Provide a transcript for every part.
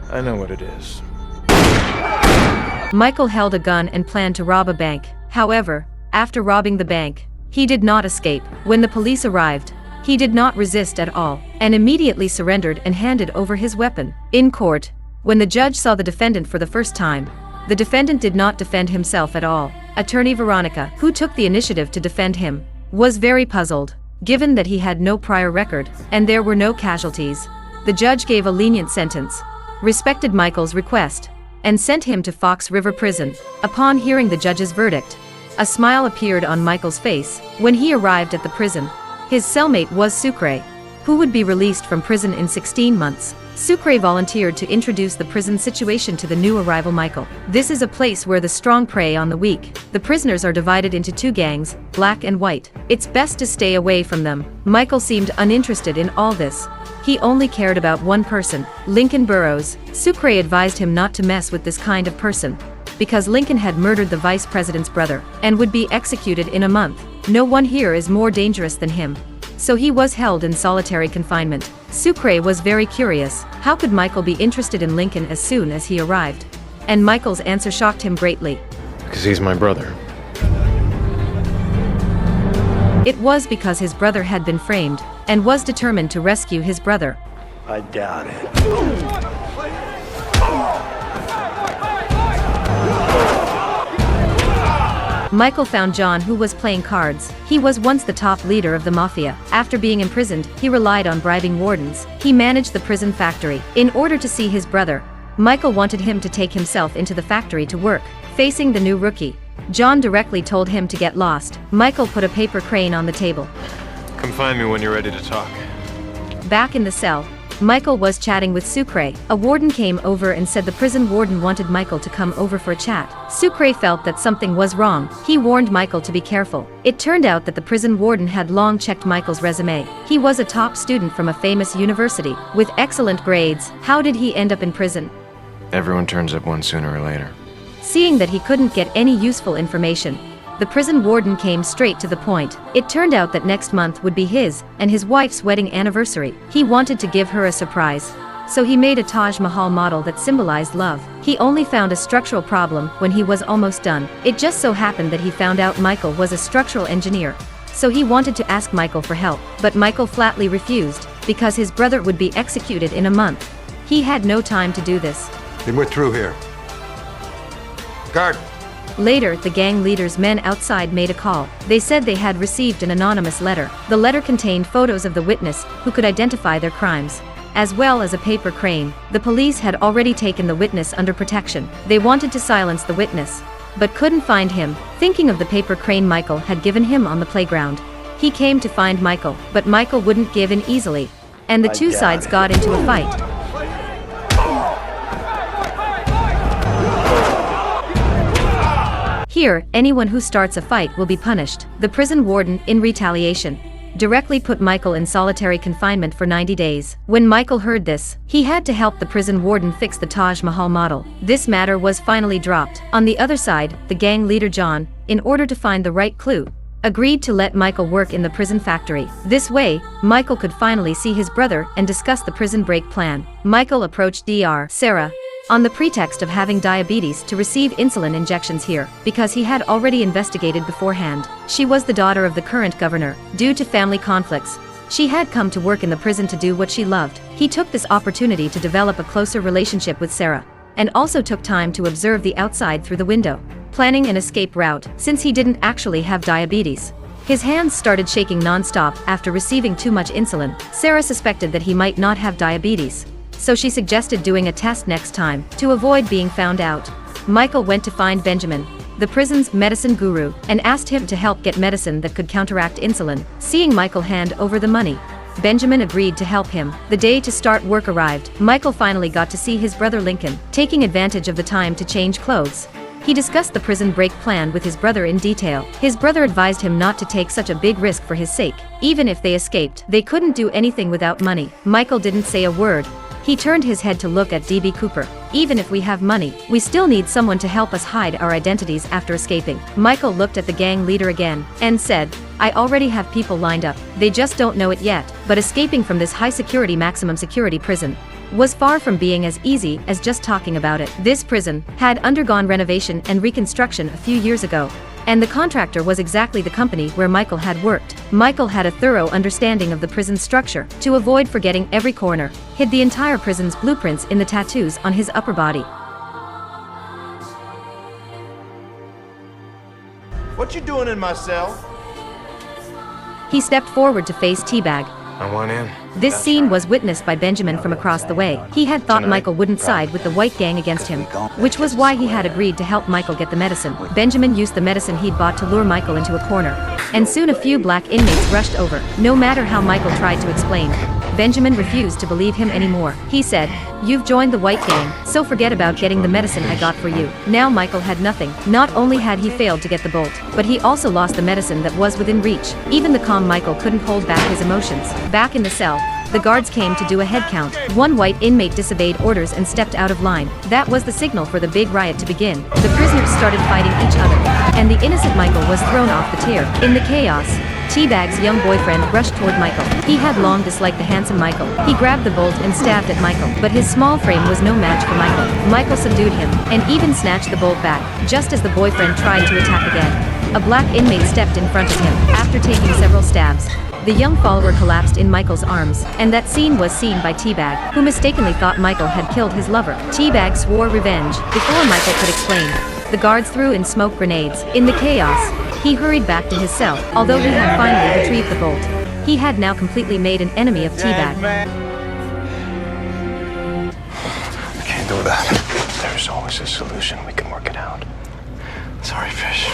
I know what it is. Michael held a gun and planned to rob a bank. However, after robbing the bank, he did not escape. When the police arrived, he did not resist at all, and immediately surrendered and handed over his weapon. In court, when the judge saw the defendant for the first time, the defendant did not defend himself at all. Attorney Veronica, who took the initiative to defend him, was very puzzled, given that he had no prior record, and there were no casualties. The judge gave a lenient sentence, respected Michael's request, and sent him to Fox River Prison. Upon hearing the judge's verdict, a smile appeared on Michael's face. When he arrived at the prison, his cellmate was Sucre, who would be released from prison in 16 months. Sucre volunteered to introduce the prison situation to the new arrival Michael. This is a place where the strong prey on the weak. The prisoners are divided into two gangs, black and white. It's best to stay away from them. Michael seemed uninterested in all this. He only cared about one person, Lincoln Burrows. Sucre advised him not to mess with this kind of person, because Lincoln had murdered the vice president's brother, and would be executed in a month. No one here is more dangerous than him. So he was held in solitary confinement. Sucre was very curious. How could Michael be interested in Lincoln as soon as he arrived? And Michael's answer shocked him greatly. Because he's my brother. It was because his brother had been framed, and was determined to rescue his brother. I doubt it. Michael found John, who was playing cards. He was once the top leader of the mafia. After being imprisoned, he relied on bribing wardens. He managed the prison factory. In order to see his brother, Michael wanted him to take himself into the factory to work. Facing the new rookie, John directly told him to get lost. Michael put a paper crane on the table. Come find me when you're ready to talk. Back in the cell, Michael was chatting with Sucre. A warden came over and said the prison warden wanted Michael to come over for a chat. Sucre felt that something was wrong. He warned Michael to be careful. It turned out that the prison warden had long checked Michael's resume. He was a top student from a famous university, with excellent grades. How did he end up in prison? Everyone turns up one sooner or later. Seeing that he couldn't get any useful information, the prison warden came straight to the point. It turned out that next month would be his and his wife's wedding anniversary. He wanted to give her a surprise, so he made a Taj Mahal model that symbolized love. He only found a structural problem when he was almost done. It just so happened that he found out Michael was a structural engineer, so he wanted to ask Michael for help. But Michael flatly refused, because his brother would be executed in a month. He had no time to do this. Then we're through here. Guard! Later, the gang leader's men outside made a call. They said they had received an anonymous letter. The letter contained photos of the witness, who could identify their crimes, as well as a paper crane. The police had already taken the witness under protection. They wanted to silence the witness, but couldn't find him. Thinking of the paper crane Michael had given him on the playground, he came to find Michael, but Michael wouldn't give in easily, and the two sides got into a fight. Here, anyone who starts a fight will be punished. The prison warden, in retaliation, directly put Michael in solitary confinement for 90 days. When Michael heard this, he had to help the prison warden fix the Taj Mahal model. This matter was finally dropped. On the other side, the gang leader John, in order to find the right clue, agreed to let Michael work in the prison factory. This way, Michael could finally see his brother and discuss the prison break plan. Michael approached Dr. Sarah, on the pretext of having diabetes, to receive insulin injections here, because he had already investigated beforehand. She was the daughter of the current governor. Due to family conflicts, she had come to work in the prison to do what she loved. He took this opportunity to develop a closer relationship with Sarah, and also took time to observe the outside through the window, planning an escape route. Since he didn't actually have diabetes, his hands started shaking non-stop after receiving too much insulin. Sarah suspected that he might not have diabetes, so she suggested doing a test next time. To avoid being found out, Michael went to find Benjamin, the prison's medicine guru, and asked him to help get medicine that could counteract insulin. Seeing Michael hand over the money, Benjamin agreed to help him. The day to start work arrived. Michael finally got to see his brother Lincoln. Taking advantage of the time to change clothes, he discussed the prison break plan with his brother in detail. His brother advised him not to take such a big risk for his sake. Even if they escaped, they couldn't do anything without money. Michael didn't say a word. He turned his head to look at DB Cooper. Even if we have money, we still need someone to help us hide our identities after escaping. Michael looked at the gang leader again, and said, I already have people lined up. They just don't know it yet. But escaping from this high security maximum security prison was far from being as easy as just talking about it. This prison had undergone renovation and reconstruction a few years ago, and the contractor was exactly the company where Michael had worked. Michael had a thorough understanding of the prison's structure. To avoid forgetting every corner, hid the entire prison's blueprints in the tattoos on his upper body. What you doing in my cell? He stepped forward to face Teabag. I want in. This scene was witnessed by Benjamin from across the way. He had thought Michael wouldn't side with the white gang against him, which was why he had agreed to help Michael get the medicine. Benjamin used the medicine he'd bought to lure Michael into a corner, and soon a few black inmates rushed over. No matter how Michael tried to explain, Benjamin refused to believe him anymore. He said, "You've joined the white gang, so forget about getting the medicine I got for you." Now Michael had nothing. Not only had he failed to get the bolt, but he also lost the medicine that was within reach. Even the calm Michael couldn't hold back his emotions. Back in the cell, the guards came to do a head count. One white inmate disobeyed orders and stepped out of line. That was the signal for the big riot to begin. The prisoners started fighting each other, and the innocent Michael was thrown off the tier. In the chaos, Teabag's young boyfriend rushed toward Michael. He had long disliked the handsome Michael. He grabbed the bolt and stabbed at Michael, but his small frame was no match for Michael. Michael subdued him, and even snatched the bolt back, just as the boyfriend tried to attack again. A black inmate stepped in front of him. After taking several stabs, the young follower collapsed in Michael's arms, and that scene was seen by Teabag, who mistakenly thought Michael had killed his lover. Teabag swore revenge. Before Michael could explain, the guards threw in smoke grenades. In the chaos, he hurried back to his cell. Although he had finally retrieved the bolt, he had now completely made an enemy of Teabag. I can't do that. There's always a solution. We can work it out. Sorry, Fish.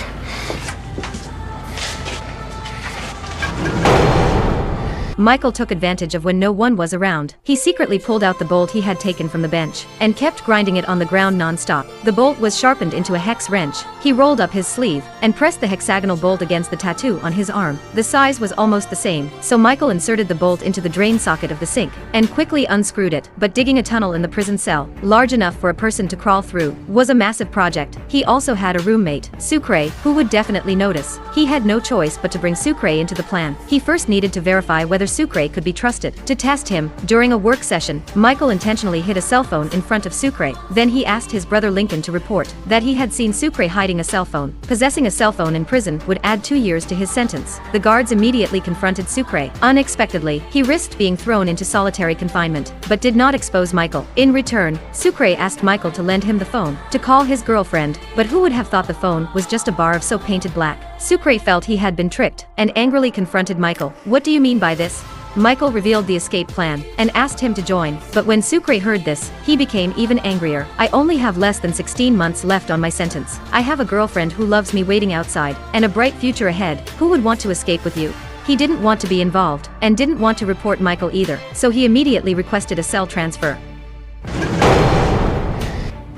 Michael took advantage of when no one was around. He secretly pulled out the bolt he had taken from the bench, and kept grinding it on the ground non-stop. The bolt was sharpened into a hex wrench. He rolled up his sleeve, and pressed the hexagonal bolt against the tattoo on his arm. The size was almost the same, so Michael inserted the bolt into the drain socket of the sink, and quickly unscrewed it. But digging a tunnel in the prison cell, large enough for a person to crawl through, was a massive project. He also had a roommate, Sucre, who would definitely notice. He had no choice but to bring Sucre into the plan. He first needed to verify whether Sucre could be trusted. To test him, during a work session, Michael intentionally hid a cell phone in front of Sucre. Then he asked his brother Lincoln to report that he had seen Sucre hiding a cell phone. Possessing a cell phone in prison would add 2 years to his sentence. The guards immediately confronted Sucre. Unexpectedly, he risked being thrown into solitary confinement, but did not expose Michael. In return, Sucre asked Michael to lend him the phone to call his girlfriend, but who would have thought the phone was just a bar of soap painted black? Sucre felt he had been tricked, and angrily confronted Michael. "What do you mean by this?" Michael revealed the escape plan, and asked him to join, but when Sucre heard this, he became even angrier. "I only have less than 16 months left on my sentence. I have a girlfriend who loves me waiting outside, and a bright future ahead. Who would want to escape with you?" He didn't want to be involved, and didn't want to report Michael either, so he immediately requested a cell transfer.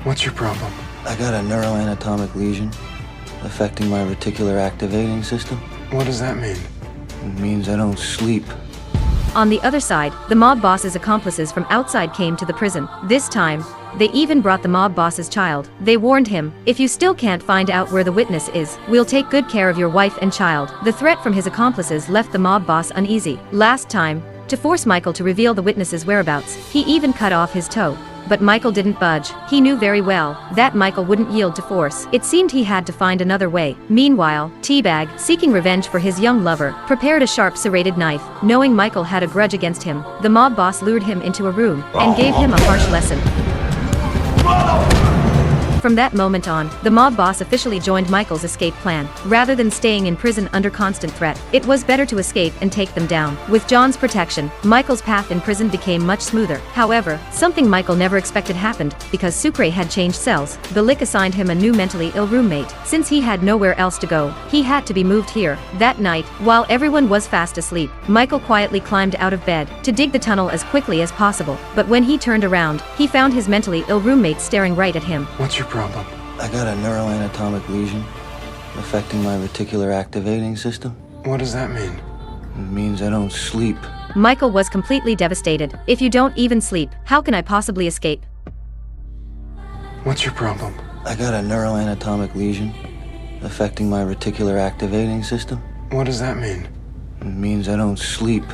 What's your problem? I got a neuroanatomic lesion affecting my reticular activating system. What does that mean? It means I don't sleep. On the other side, the mob boss's accomplices from outside came to the prison. This time, they even brought the mob boss's child. They warned him, "If you still can't find out where the witness is, we'll take good care of your wife and child." The threat from his accomplices left the mob boss uneasy. Last time, to force Michael to reveal the witness's whereabouts, he even cut off his toe. But Michael didn't budge. He knew very well that Michael wouldn't yield to force. It seemed he had to find another way. Meanwhile, Teabag, seeking revenge for his young lover, prepared a sharp serrated knife. Knowing Michael had a grudge against him, the mob boss lured him into a room, and gave him a harsh lesson. From that moment on, the mob boss officially joined Michael's escape plan. Rather than staying in prison under constant threat, it was better to escape and take them down. With John's protection, Michael's path in prison became much smoother. However, something Michael never expected happened. Because Sucre had changed cells, the Lick assigned him a new mentally ill roommate. Since he had nowhere else to go, he had to be moved here. That night, while everyone was fast asleep, Michael quietly climbed out of bed to dig the tunnel as quickly as possible. But when he turned around, he found his mentally ill roommate staring right at him. What's your problem? I got a neuroanatomic lesion affecting my reticular activating system. What does that mean? It means I don't sleep. Michael was completely devastated. "If you don't even sleep, how can I possibly escape?" What's your problem? I got a neuroanatomic lesion affecting my reticular activating system. What does that mean? It means I don't sleep.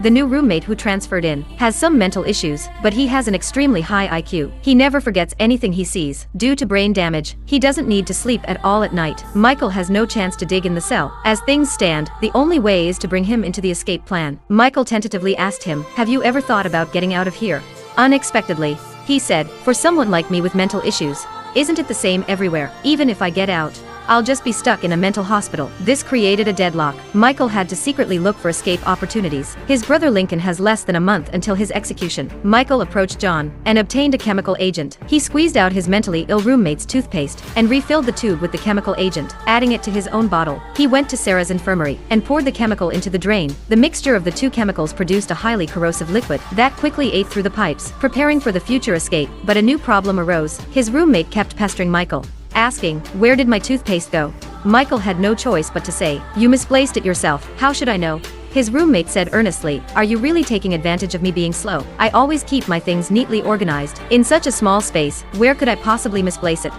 the new roommate who transferred in, has some mental issues, but he has an extremely high IQ. He never forgets anything he sees. Due to brain damage, he doesn't need to sleep at all at night. Michael has no chance to dig in the cell. As things stand, the only way is to bring him into the escape plan. Michael tentatively asked him, "Have you ever thought about getting out of here?" Unexpectedly, he said, "For someone like me with mental issues, isn't it the same everywhere? Even if I get out, I'll just be stuck in a mental hospital." This created a deadlock. Michael had to secretly look for escape opportunities. His brother Lincoln has less than a month until his execution. Michael approached John and obtained a chemical agent. He squeezed out his mentally ill roommate's toothpaste and refilled the tube with the chemical agent, adding it to his own bottle. He went to Sarah's infirmary and poured the chemical into the drain. The mixture of the two chemicals produced a highly corrosive liquid that quickly ate through the pipes, preparing for the future escape. But a new problem arose. His roommate kept pestering Michael, asking, "Where did my toothpaste go?" Michael had no choice but to say, "You misplaced it yourself." "How should I know?" His roommate said earnestly, "Are you really taking advantage of me being slow? I always keep my things neatly organized. In such a small space, where could I possibly misplace it?"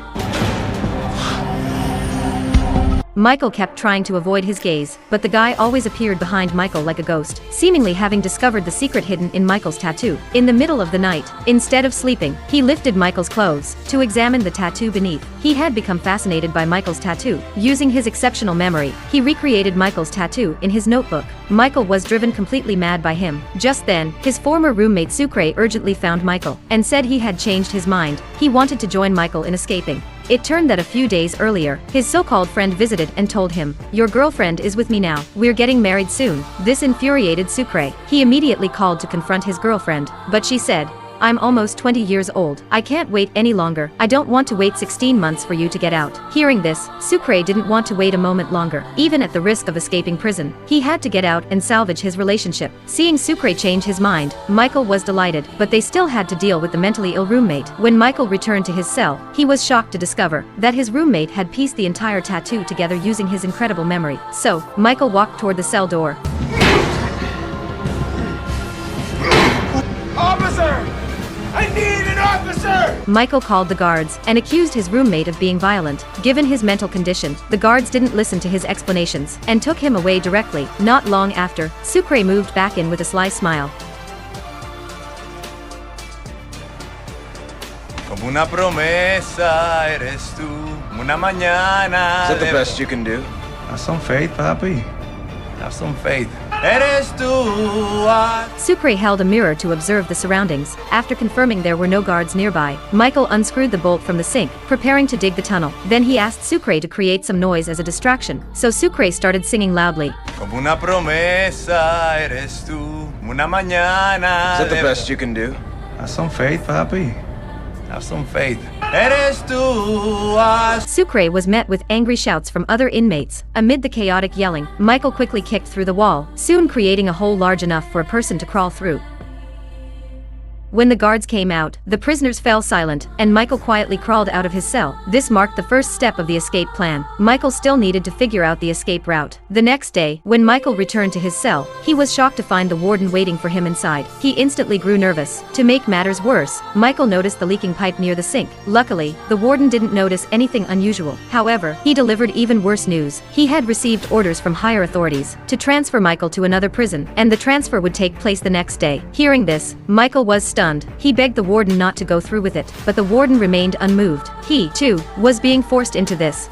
Michael kept trying to avoid his gaze, but the guy always appeared behind Michael like a ghost, seemingly having discovered the secret hidden in Michael's tattoo. In the middle of the night, instead of sleeping, he lifted Michael's clothes to examine the tattoo beneath. He had become fascinated by Michael's tattoo. Using his exceptional memory, he recreated Michael's tattoo in his notebook. Michael was driven completely mad by him. Just then, his former roommate Sucre urgently found Michael and said he had changed his mind. He wanted to join Michael in escaping. It turned that a few days earlier, his so-called friend visited and told him, "Your girlfriend is with me now. We're getting married soon." This infuriated Sucre. He immediately called to confront his girlfriend, but she said, "I'm almost 20 years old. I can't wait any longer. I don't want to wait 16 months for you to get out." Hearing this, Sucre didn't want to wait a moment longer. Even at the risk of escaping prison, he had to get out and salvage his relationship. Seeing Sucre change his mind, Michael was delighted, but they still had to deal with the mentally ill roommate. When Michael returned to his cell, he was shocked to discover that his roommate had pieced the entire tattoo together using his incredible memory. So, Michael walked toward the cell door. Officer! I need an officer! Michael called the guards and accused his roommate of being violent. Given his mental condition, the guards didn't listen to his explanations and took him away directly. Not long after, Sucre moved back in with a sly smile. Como una promesa eres tú, una mañana. Is that the best you can do? Have some faith, Papi. Have some faith. Eres tú. Sucre held a mirror to observe the surroundings. After confirming there were no guards nearby, Michael unscrewed the bolt from the sink, preparing to dig the tunnel. Then he asked Sucre to create some noise as a distraction, so Sucre started singing loudly. Como una promesa eres tú, una mañana. Is that the best you can do? Have some faith, Papi. Have some faith. Eres tú. Sucre was met with angry shouts from other inmates. Amid the chaotic yelling, Michael quickly kicked through the wall, soon creating a hole large enough for a person to crawl through. When the guards came out, the prisoners fell silent, and Michael quietly crawled out of his cell. This marked the first step of the escape plan. Michael still needed to figure out the escape route. The next day, when Michael returned to his cell, he was shocked to find the warden waiting for him inside. He instantly grew nervous. To make matters worse, Michael noticed the leaking pipe near the sink. Luckily, the warden didn't notice anything unusual. However, he delivered even worse news. He had received orders from higher authorities to transfer Michael to another prison, and the transfer would take place the next day. Hearing this, Michael was stunned. He begged the warden not to go through with it, but the warden remained unmoved. He, too, was being forced into this.